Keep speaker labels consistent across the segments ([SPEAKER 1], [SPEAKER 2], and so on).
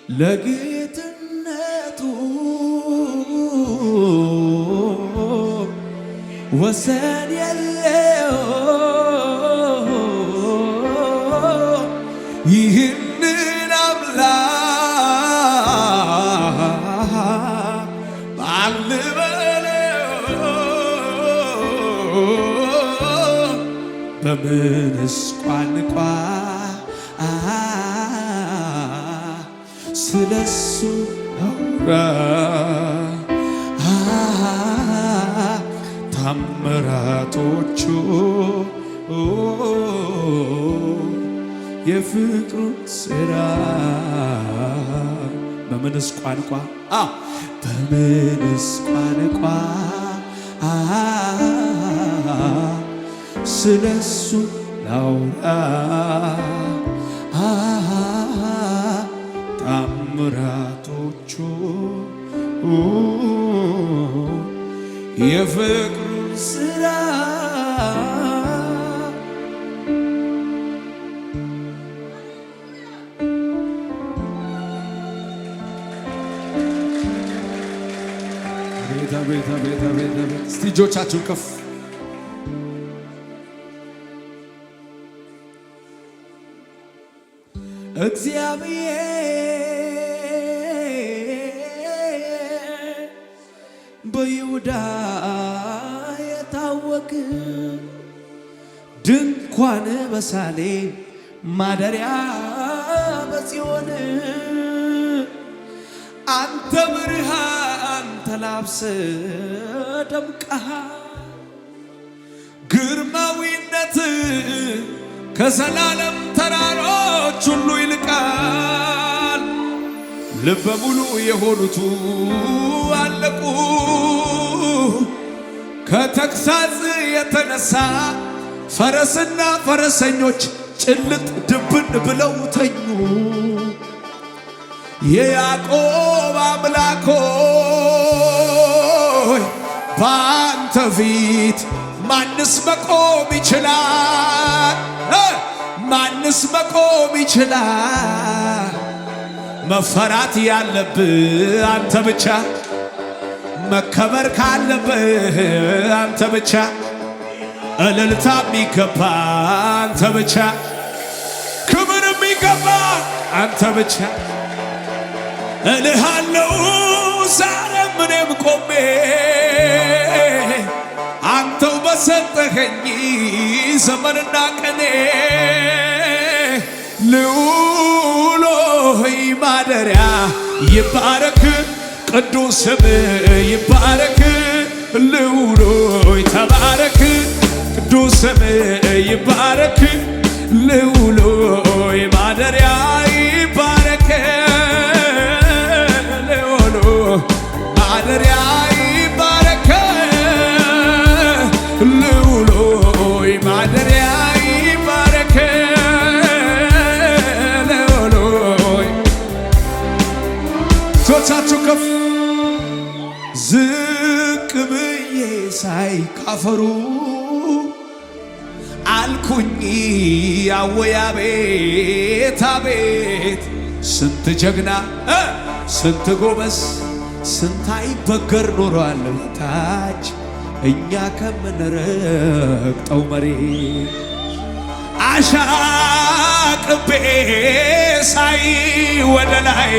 [SPEAKER 1] ለጌትነቱ ወሰን የለው ይህንን አምላክ ማን ልበለው በምንስ ቋንቋ ስለሱ አውራ ታምራቶቹ የፍቅሩን ሥራ በምንስ ቋንቋ በምንስ ቋንቋ ስለሱ ላውራ ታምራቶቹ የፍቅሩን ሥራ ቤታ እስቲ እጆቻችሁን ከፍ እግዚአብሔር በይሁዳ የታወቅ ድንኳን በሳሌም ማደሪያ በጽዮን አንተ ብርሃን ተላብሰ ደምቀሃል ግርማዊነት ከዘላለም ተራሮች ሁሉ ይልቃል ልበ ሙሉ የሆኑቱ አለቁ ከተግሣጽ የተነሳ ፈረስና ፈረሰኞች ጭልጥ ድብን ብለው ተኙ የያዕቆብ አምላክ ሆይ በአንተ ፊት ማንስ መቆም ይችላል? ማንስ መቆም ይችላል? መፈራት ያለብህ አንተ ብቻ መከበር ካለብህ አንተ ብቻ እልልታ የሚገባ አንተ ብቻ ክብር የሚገባ አንተ ብቻ እልሃለሁ ዛሬም እኔም ቆሜ አንተው በሰጠኸኝ ዘመንና ቀኔ ልዑል ሆይ ማደሪያ ይባረክ ቅዱስ ስምህ ይባረክ ልዑል ሆይ ተባረክ ቅዱስ ስምህ ይባረክ ልዑል ሆይ ማደሪያ ይባረክ ልዑል ማደሪያ ይባረክ ልዑል ሆይ ማደሪያ ይባረክ ልዑል ሆይ ጆቻችሁ ከፍ ዝቅ ብዬ ሳይ ካፈሩ አልኩኝ ያወይ አቤት አቤት ስንት ጀግና ስንት ጎበዝ ስንት አይበገር ኖሯል ታች እኛ ከምንረግጠው መሬት አሻቅቤ ሳይ ወደ ላይ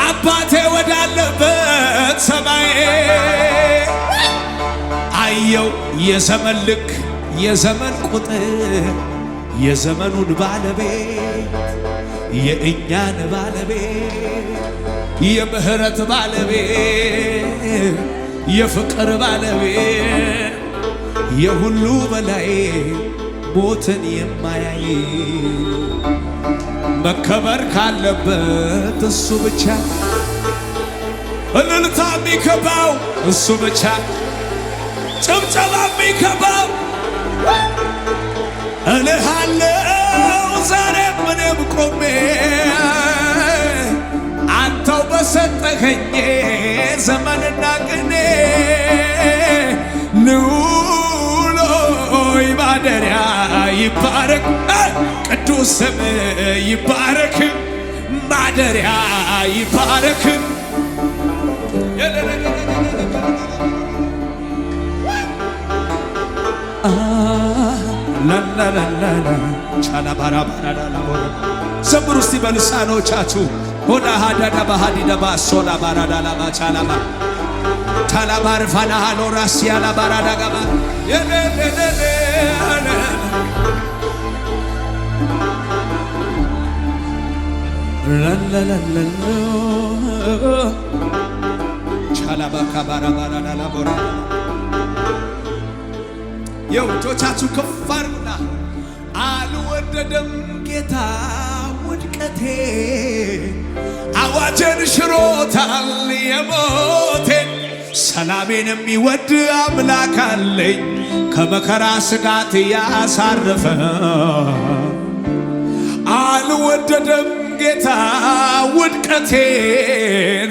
[SPEAKER 1] አባቴ ወዳለበት ሰማይ አየው የዘመን ልክ የዘመን ቁጥር የዘመኑን ባለቤት የእኛን ባለቤት የምህረት ባለቤት የፍቅር ባለቤት የሁሉ በላይ ሞትን የማያይ መከበር ካለበት እሱ ብቻ እልልታ የሚገባው እሱ ብቻ ጭብጨባ የሚገባው እልሃለው ዛሬም እኔም ቆሜ አንተው በሰጠኸኝ ዘመንና ቅኔ ልዑል ሆይ ማደሪያ ይባረክ ቅዱስ ስምህ ይባረክ ማደሪያ ይባረክ። ዘምሩ እስቲ በልሳኖቻችሁ ሆዳ ሃዳዳ ባሃዲዳ ባሶላ ባራዳላ ባቻላባ ታላባር ፋናሃሎ ራሲያላ ባራዳጋባ ቻላባ ካባራ ባራዳላ ቦራ የውጆቻችሁ ከፍ አድርጉና አልወደደም ጌታ ውድቀቴ አዋጀን ሽሮታል የሞቴን ሰላሜን የሚወድ አምላክ አለኝ ከመከራ ስጋት ያሳረፈ አልወደደም ጌታ ውድቀቴን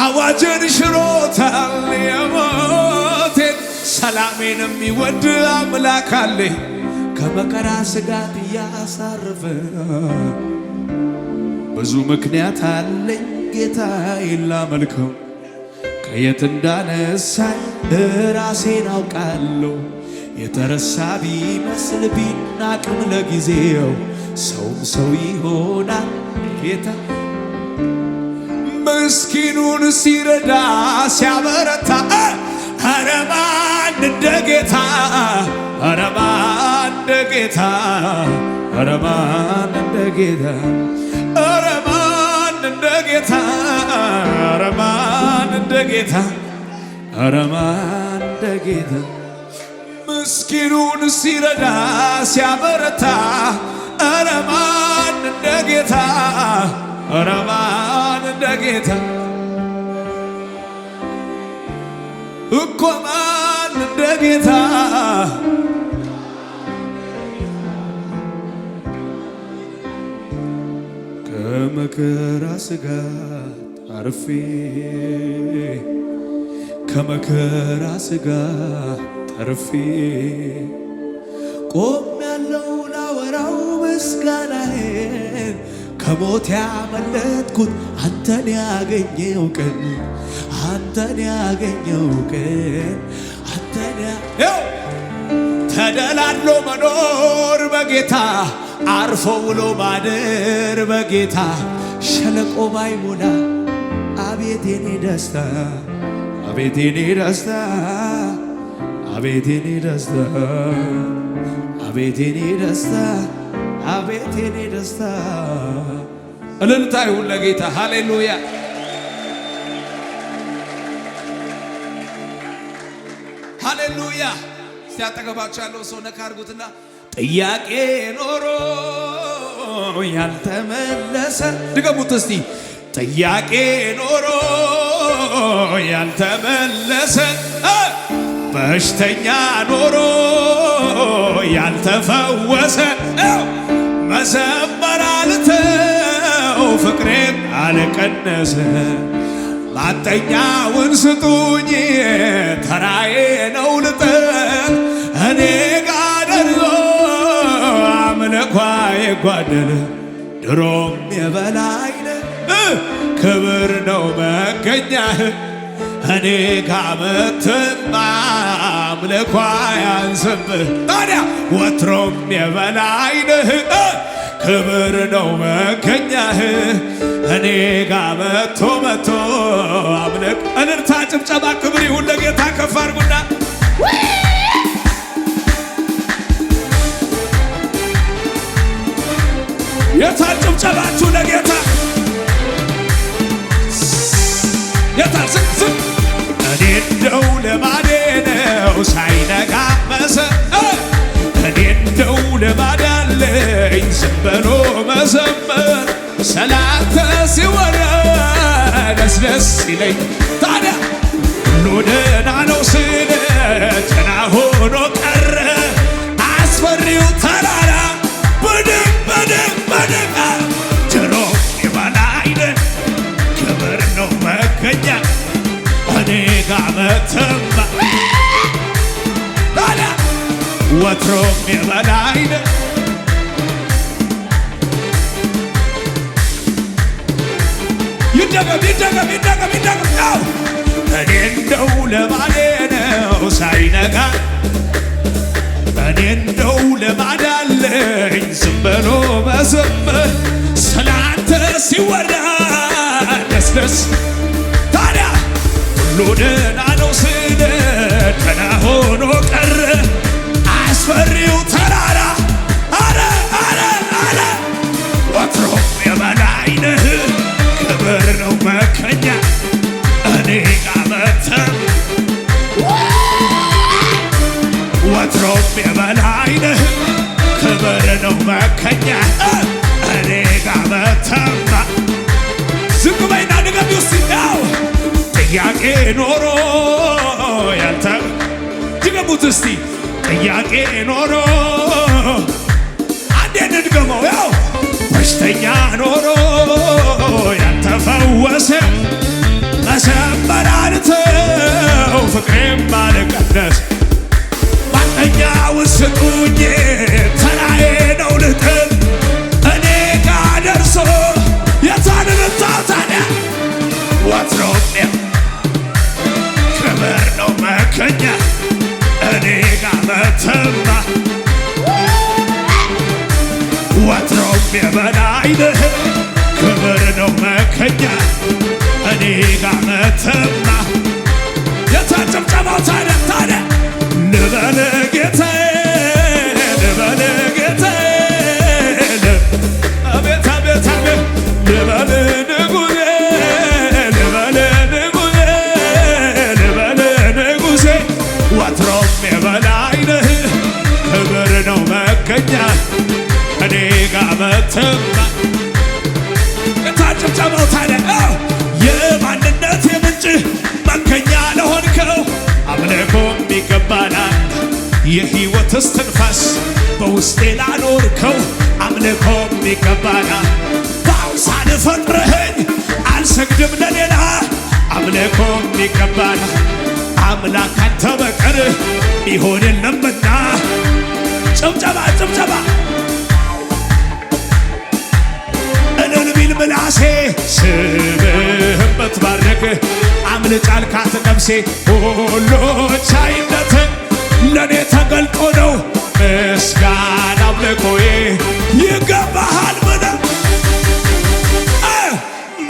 [SPEAKER 1] አዋጀን ሽሮታል የሞቴን ሰላሜን የሚወድ አምላክ አለኝ ከመከራ ስጋት ያሳረፈ ብዙ ምክንያት አለኝ ጌታዬን ላመልከው ከየት እንዳነሳኝ ራሴን አውቃለሁ የተረሳ ቢመስል ቢናቅም ለጊዜው ሰውም ሰው ይሆናል ጌታ ምስኪኑን ሲረዳ ሲያበረታ ኧረ ማን እንደ ጌታ ኧረ ማን እንደ ጌታ ኧረ ማን እንደ ጌታ ኧረ ማን እንደ ጌታ ኧረ ማን እንደ ጌታ ኧረ ማን እንደ ጌታ ምስኪኑን ሲረዳ ሲያበረታ ኧረ ማን እንደ ጌታ ኧረ ማን እንደ ጌታ እኮ ማን እንደ ጌታ ከመከራ ስጋት አርፌ ከመከራ ስጋት ተርፌ ቆሜያለሁ ላወራው ምስጋናህን ከሞት ያመለጥኩት አንተን ያገኘው ቀን አንተን ያገኘው ቀን አንተን ተደላድሎ መኖር በጌታ አርፎ ውሎ ማደር በጌታ ሸለቆ ባይሞላ አቤት የኔ ደስታ አቤት የኔ ደስታ አቤት የኔ ደስታ አቤት የኔ ደስታ አቤት የኔ ደስታ። እልልታ ይሁን ለጌታ ሃሌሉያ። ሃሌሉያ። ሲያጠገባችሁ ያለው ሰው ነካ አድርጉትና ጥያቄ ኖሮ ያልተመለሰ ድገሙት እስቲ ጥያቄ ኖሮ ያልተመለሰ በሽተኛ ኖሮ ያልተፈወሰ መዘመር አልተው ፍቅሬን አልቀነሰ ማጠኛውን ስጡኝ ተራዬ ነው ልጠን እኔ ጋር ደርሶ አምልኳ የጓደለ ድሮም የበላይነ ክብር ነው መገኛህ እኔ ካመትማ አምልኳ ያንስብህ ታዲያ ወትሮም የበላይነህ ክብር ነው መገኛህ እኔ ጋር መቶ አምልክ እልልታ ጭብጨባ ክብር ይሁን ለጌታ ከፍ አድርጉና የታል ጭብጨባችሁ ለጌታ የታል ዝም እኔ እንደው ልማዴ ነው ሳይነጋ እኔ እንደው ልማድ አለኝ ዝም ብሎ መዘመር ስላንተ ሲወራ ደስ ደስ ይለኝ ታዲያ ሁሉ ደህና ነው ስለ ጭና ሆኖ ቀረ አስፈሪው ተራራ ብድግ ጆሮ የበላይነ ክብር ነው መገኛ እኔ ጋር መተማ ታዲያ ወትሮም የበላይነ ይደገም እኔ እንደው ለማሌ ነው ሳይነጋ እኔ እንደው ለማድ አለኝ ዝም ብሎ መዘመር ስላንተ ሲወራ ደስ ታዲያ ሁሉ ደህና ነው ስለ ደህና ሆኖ ቀረ አስፈሪው ተራራ አረ ወትሮም የበላይ ነህ ክብር ነው መከኛ እኔ ጋር መተህ ወትሮም የበላይ ነህ ክብር ነው መከኛ እኔ ጋር መተማ ዝቅ በይና ንገቢ ውስጥ ያው ጥያቄ ኖሮ ያንተ ድገሙት እስቲ ጥያቄ ኖሮ አንዴ እንድገመው ያው በሽተኛ ኖሮ ያልተፈወሰ መሰመር አንተው ፍቅሬም ባለቀነስ ማንኛውን ስጡኝ ተራዬ ነው ልጥል እኔ ጋ ደርሶ የታንንታው ታዲያ ወትሮም ክብር ነው መከኛ እኔ ጋ መተማ ወትሮም የበላይ ነህ ክብር ነው መከኛ እኔ ጋ መተማ የታጨብጨባው ታዲያ ልበል ጌታዬ ልበል ጌታዬ አቤት ልበል ንጉሴ ልበል ንጉሴ ልበል ንጉሴ ወትሮም የበላይ ነህ ክብር ነው መገኛ እኔ ጋ መተማ የታጨብጨባው ታዲያ የማንነት የምንጭ መገኛ ለሆንከው አምልኮም ይገባናል የሕይወት እስትንፋስ በውስጤ ላኖርከው አምልኮም ይገባናል በአምሳል ፈጥረኸኝ አልሰግድም ለሌላ አምልኮም ይገባናል አምላክ አንተ በቀር ይሆን የለምና ጭብጨባ እልል ቢል ምላሴ ስምህን ብትባርክ አምልጫ አልካት ነፍሴ ሁሉ ቻይነት ለእኔ ተገልጦ ነው ምስጋና አምልኮዬ ይገባሃል ምነ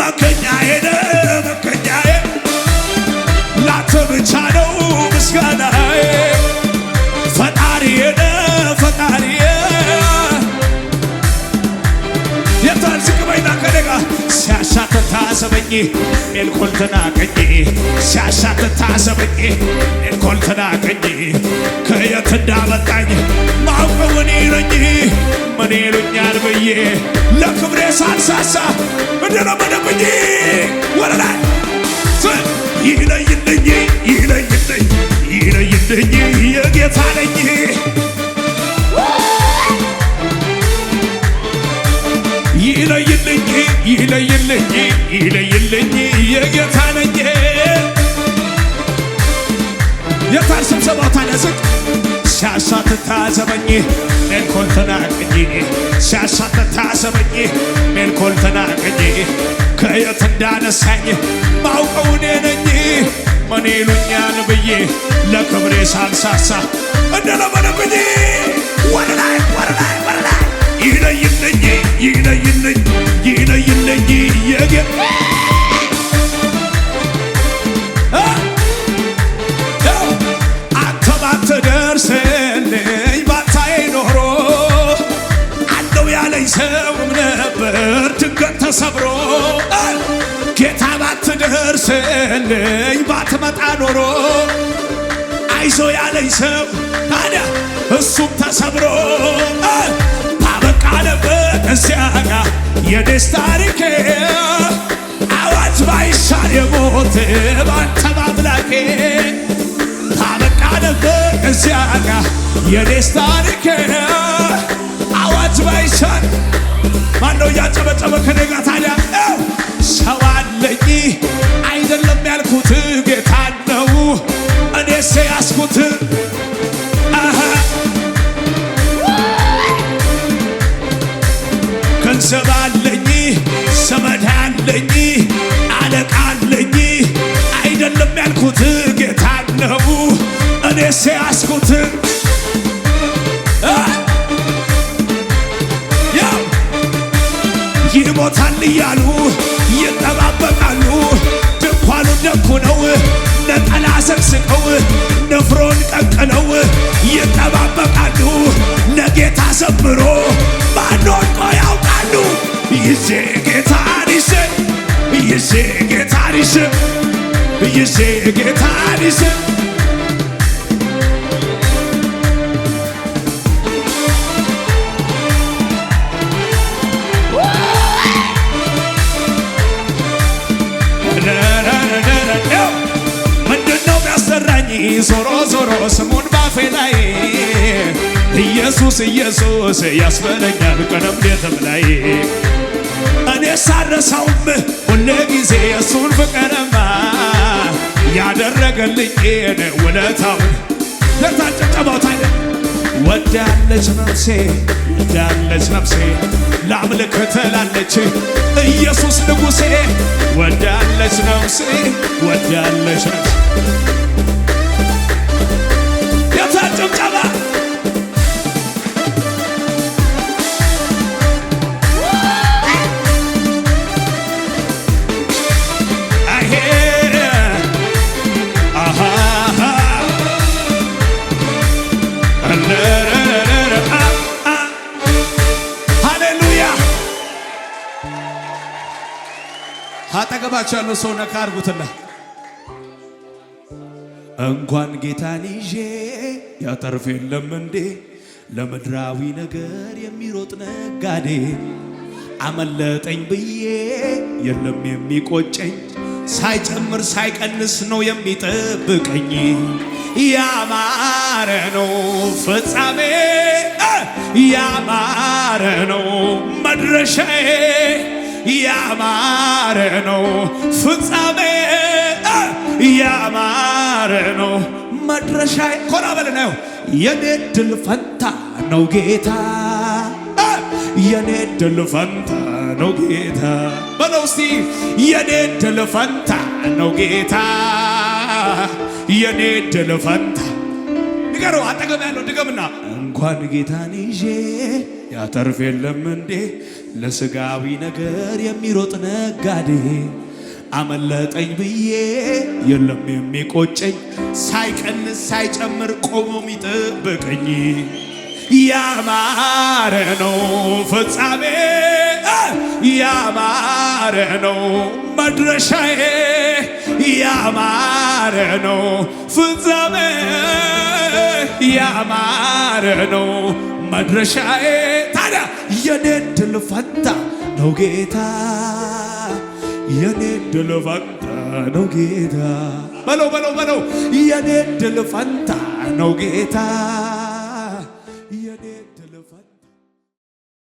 [SPEAKER 1] መገኛዬ መገኛዬ ላንተ ብቻ ነው ምስጋናዬ ፈጣሪዬ ፈጣሪዬ የታል ዝቅ በይና ከደጋ ሲያሻትት ታዘበኝ ሜልኮል ተናቀኝ ሲያሻትት ታዘበኝ ሜልኮል ተናቀኝ ከየት እንዳመጣኝ ማውቀው እኔ ነኝ ምን ይሉኛል ብዬ ለክብሬ ሳልሳሳ እንደለመደብኝ ወለላይ ይለይልኝ የጌታ ነኝ ይለይልኝ የጌታ ነኝ የታል ስብሰባው ታዲያ ዝቅ ሲያሻትት ታዘበኝ ሜልኮል ተናቀኝ ሲያሻትት ታዘበኝ ሜልኮል ተናቀኝ ከየት እንዳነሳኝ ማውቀው እኔ ነኝ ምን ይሉኛል ብዬ ለክብሬ ሳልሳሳ እንደለመደብኝ ወረላይ ይለይልኝ የጌታ አንተ ባትደርስልኝ ባታዬ ኖሮ አለው ያለኝ ሰውም ነበር ድንገት ተሰብሮ ጌታ ባትደርስልኝ ባትመጣ ኖሮ አይዞ ያለኝ ሰው ታዲያ እሱም ተሰብሮ ታበቃ ነበር እዚያ ጋር የኔስ ታሪኬ አዋጅ ባይሻር የሞት ባንተ በአምላኬ ታበቃ ነበር እዚያ ጋር የኔስ ታሪኬ አዋጅ ባይሻር ማነው እያጨበጨበ ከኔ ጋር ታዲያ ሰው አለኝ አይደለም ያልኩት ጌታ ነው እኔስ ያስኩት ገንዘብ አለኝ ዘመድ አለኝ ይሞታል እያሉ ይጠባበቃሉ። ድንኳኑን ደኩነው ነጠላ ሰቅስቀው ንፍሮን ቀቅለው ይጠባበቃሉ። ለጌታ ዘምሮ ማን ወድቆ ያውቃሉ? ይዤ ጌታን ይዤ ይዤ ጌታን ይዤ ይዤ ጌታን ይዤ ምንድነው ሚያሰራኝ ዞሮ ዞሮ ስሙን ባፌ ላይ ኢየሱስ ኢየሱስ ያስበለኛል ቀንም ሌትም ላይ እኔ ሳረሳውም ሁሌ ጊዜ እሱን ፍቅርማ ያደረገልኝን ውለታውን ለታጨጨባው ታይደ ወዳለች ነፍሴ ወዳለች ነፍሴ ላምልክ ትላለች ኢየሱስ ንጉሴ ወዳለች ነፍሴ ወዳለች ነፍሴ የታጨብጨባ አጠገባችሁ ያለው ሰው ነካ አርጉትና እንኳን ጌታን ይዤ ያተርፍ የለም እንዴ ለምድራዊ ነገር የሚሮጥ ነጋዴ አመለጠኝ ብዬ የለም የሚቆጨኝ ሳይጨምር ሳይቀንስ ነው የሚጠብቀኝ ያማረ ነው ፍጻሜ ያማረ ነው መድረሻዬ ያማረ ነው ፍጻሜ ያማረ ነው መድረሻዬ ኮራ በለናው የኔ ድል ፈንታ ነው ጌታ የኔ ድል ፈንታ ነው ጌታ በለው እስቲ የኔ ድል ፈንታ ነው ጌታ የኔ ድል ፈንታ ንገረው አጠገብ ያለው ድገምና እንኳን ጌታን ይዤ ያተርፍ የለም እንዴ ለስጋዊ ነገር የሚሮጥ ነጋዴ አመለጠኝ ብዬ የለም የሚቆጨኝ ሳይቀንስ ሳይጨምር ቆሞ የሚጠብቀኝ ያማረ ነው ፍጻሜ ያማረ ነው መድረሻዬ ያማረ ነው ፍጻሜ ያማረ ነው መድረሻዬ ታዲያ የኔ ድል ፈንታ ነው ጌታ የኔ ድል ፈንታ ነው ጌታ በለው በለው በለው የኔ ድል ፈንታ ነው ጌታ